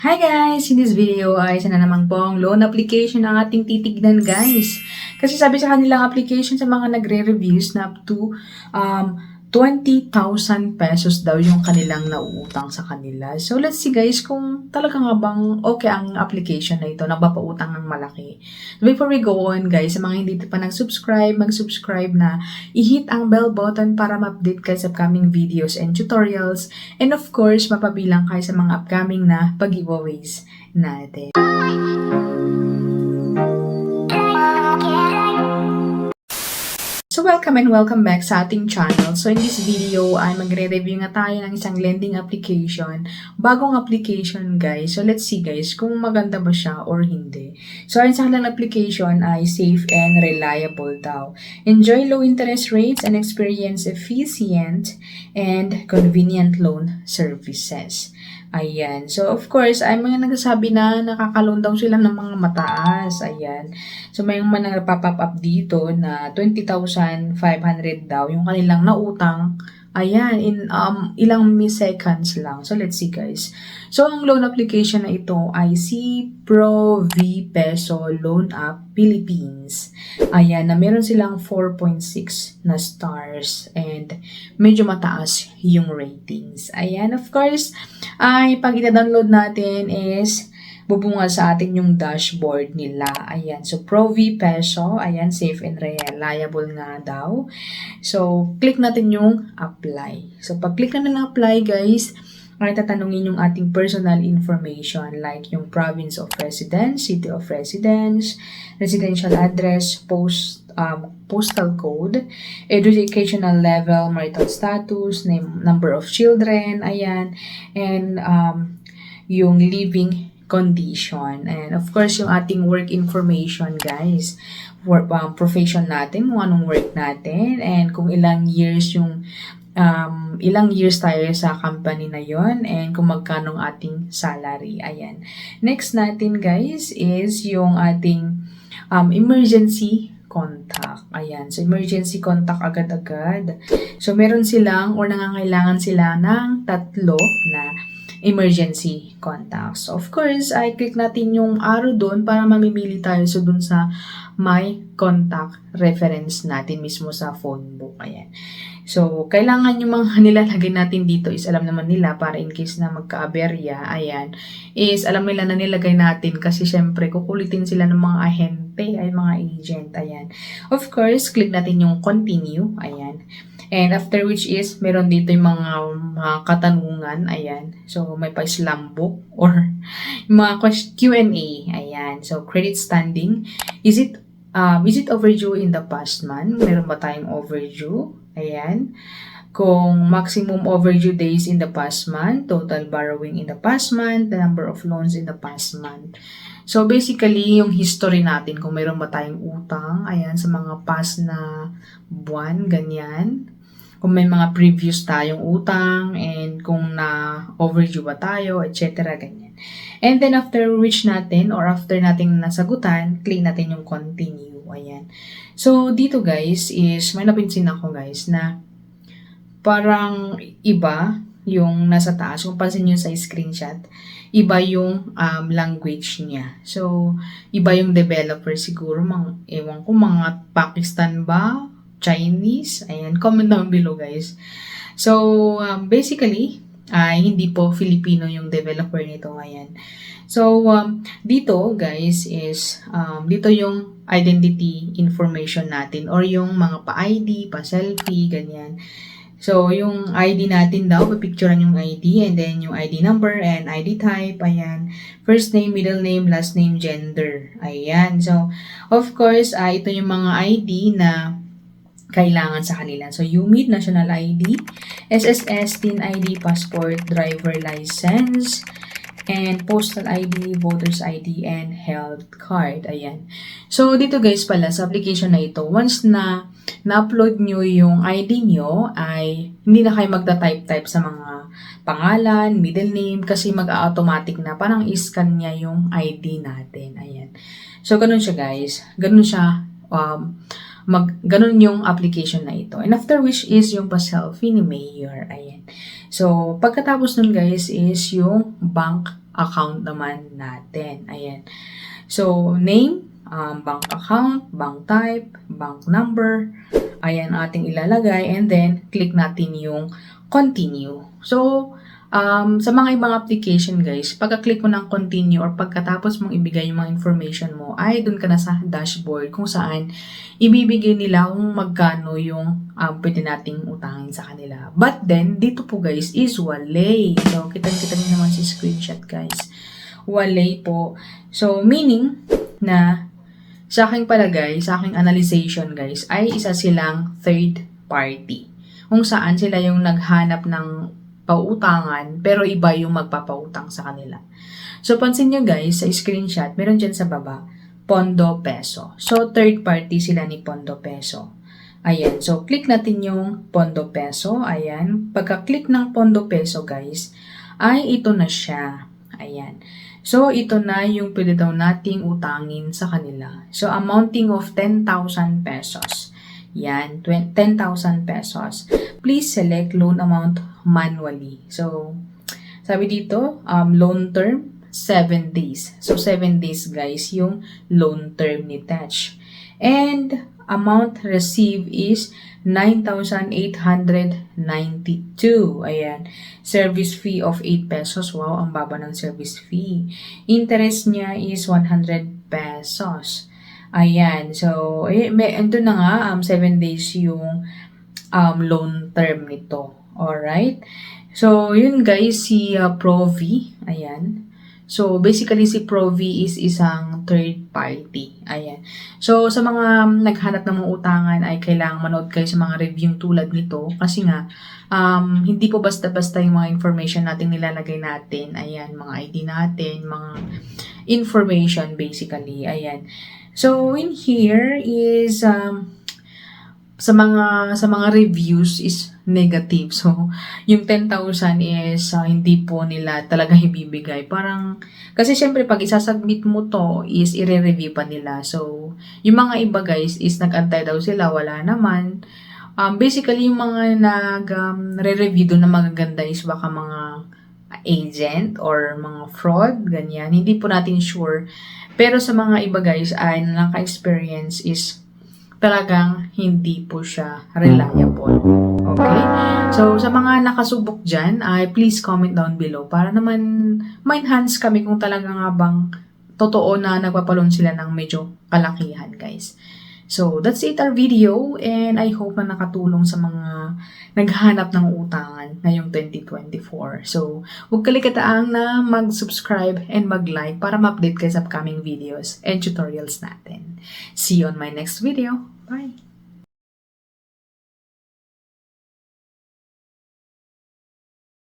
Hi guys! In this video ay isa na naman pong loan application ang ating titignan guys. Kasi sabi sa kanilang application sa mga nagre-reviews na up to 20,000 pesos daw yung kanilang nauutang sa kanila. So let's see guys kung talaga nga bang okay ang application na ito, nagpapautang ng malaki. Before we go on guys, sa mga hindi pa nag-subscribe, mag-subscribe na, i-hit ang bell button para ma-update kayo sa upcoming videos and tutorials. And of course, mapabilang kayo sa mga upcoming na pag-giveaways natin. So welcome and welcome back sa ating channel. So in this video ay magre-review nga tayo ng isang lending application. Bagong application guys. So let's see guys kung maganda ba siya or hindi. So ang sa kanilang application ay safe and reliable daw. Enjoy low interest rates and experience efficient and convenient loan services. Ayan. So, of course, ay mga nagsasabi na nakaka-loan daw sila ng mga mataas. Ayan. So, may mga nagpapop up dito na 20,500 daw yung kanilang nautang. Ayan, in ilang milliseconds lang. So, let's see guys. So, ang loan application na ito ay si Pro V Peso Loan App Philippines. Ayan, na meron silang 4.6 na stars and medyo mataas yung ratings. Ayan, of course, ay pag ita-download natin is bubunga sa atin yung dashboard nila. Ayan. So, Pro V Peso. Ayan. Safe and reliable nga daw. So, click natin yung apply. So, pag click natin ng apply, guys, ay tatanungin yung ating personal information like yung province of residence, city of residence, residential address, postal code, educational level, marital status, name, number of children, ayan, and yung living condition. And of course, yung ating work information, guys. Work, profession natin, kung anong work natin, and kung ilang years tayo sa company na yon, and kung magkano ating salary. Ayan. Next natin, guys, is yung ating emergency contact. Ayan. So, emergency contact agad-agad. So, meron silang or nangangailangan sila ng 3 na emergency contacts. Of course, I click natin yung arrow doon para mamimili tayo so doon sa my contact reference natin mismo sa phone book. Ayan. So, kailangan yung mga nilalagay natin dito is alam naman nila para in case na magka-aberya, ayan, is alam nila na nilagay natin kasi syempre kukulitin sila ng mga ahente, ay mga agent, ayan. Of course, click natin yung continue, ayan. And after which is, meron dito yung mga katanungan, ayan. So, may pa-slam book or mga Q&A, ayan. So, credit standing. Is it overdue in the past month? Meron ba tayong overdue? Ayan. Kung maximum overdue days in the past month, total borrowing in the past month, the number of loans in the past month. So, basically, yung history natin, kung meron ba tayong utang, ayan, sa mga past na buwan, ganyan. Kung may mga previous tayong utang, and kung na-overdue ba tayo, etc. ganyan. And then, after which natin, or after nating nasagutan, click natin yung continue. Ayan. So, dito guys, is may napinsin ako guys, na parang iba yung nasa taas. Kung pansin nyo sa screenshot, iba yung language niya. So, iba yung developer siguro. Ewan ko, mga Pakistan ba? Chinese? Ayan, comment down below guys. So, basically, hindi po Filipino yung developer nito. Ayan. So, dito guys is, dito yung identity information natin or yung mga pa-ID, pa-selfie, ganyan. So, yung ID natin daw, pipicturean yung ID and then yung ID number and ID type, ayan. First name, middle name, last name, gender. Ayan. So, of course, ito yung mga ID na kailangan sa kanila. So, UMID, National ID, SSS, TIN ID, Passport, Driver License, and Postal ID, Voter's ID, and Health Card. Ayan. So, dito guys pala, sa application na ito, once na na-upload nyo yung ID nyo, ay hindi na kayo magta-type-type sa mga pangalan, middle name, kasi mag-automatic na, parang iscan niya yung ID natin. Ayan. So, ganun siya guys. Ganun siya, ganun yung application na ito. And after which is yung pa-selfie ni Mayor. Ayan. So, pagkatapos nun guys is yung bank account naman natin. Ayan. So, name, bank account, bank type, bank number, ayan ating ilalagay, and then click natin yung continue. So, sa mga ibang application guys, pagka-click mo ng continue or pagkatapos mong ibigay yung mga information mo, ay dun ka na sa dashboard kung saan ibibigay nila kung magkano yung pwede nating utangin sa kanila. But then, dito po guys is wale. So, kita-kita nyo naman si screenshot guys. Wale po. So, meaning na sa aking palagay, sa aking analyzation guys, ay isa silang third party. Kung saan sila yung naghanap ng pautangan, pero iba yung magpapautang sa kanila. So, pansin nyo guys, sa screenshot, meron dyan sa baba, Pondo Peso. So, third party sila ni Pondo Peso. Ayan. So, click natin yung Pondo Peso. Ayan. Pagka-click ng Pondo Peso guys, ay ito na siya. Ayan. So, ito na yung pwede daw nating utangin sa kanila. So, amounting of 10,000 pesos. Yan, 10,000 pesos. Please select loan amount manually. So, sabi dito, loan term, 7 days. So, 7 days guys yung loan term ni Tech. And, amount received is 9,892. Ayan. Service fee of 8 pesos. Wow, ang baba ng service fee. Interest niya is 100 pesos. Ayan. So, ito na nga, 7 days yung loan term nito. Alright? So, yun guys, si Provi. Ayan. So, basically, si Provi is isang third party. Ayan. So, sa mga naghanap ng mga utangan ay kailangan manood kayo sa mga review tulad nito. Kasi nga, hindi po basta-basta yung mga information natin nilalagay natin. Ayan, mga ID natin, mga information basically. Ayan. So, in here is, sa mga reviews is negative. So, yung 10,000 is hindi po nila talaga ibibigay. Parang, kasi syempre pag isasubmit mo to is i-review pa nila. So, yung mga iba guys is nag-antay daw sila, wala naman. Basically, yung mga nag-re-review doon na magaganda is baka mga agent or mga fraud, ganyan. Hindi po natin sure. Pero sa mga iba guys ay naka-experience is talagang hindi po siya reliable. Okay? So, sa mga nakasubok dyan, ay please comment down below para naman ma-enhance kami kung talaga nga bang totoo na nagpapalon sila ng medyo kalakihan, guys. So, that's it our video and I hope na nakatulong sa mga naghanap ng utangan ngayong 2024. So, huwag kaligataang na mag-subscribe and mag-like para ma-update kayo sa upcoming videos and tutorials natin. See you on my next video. Bye!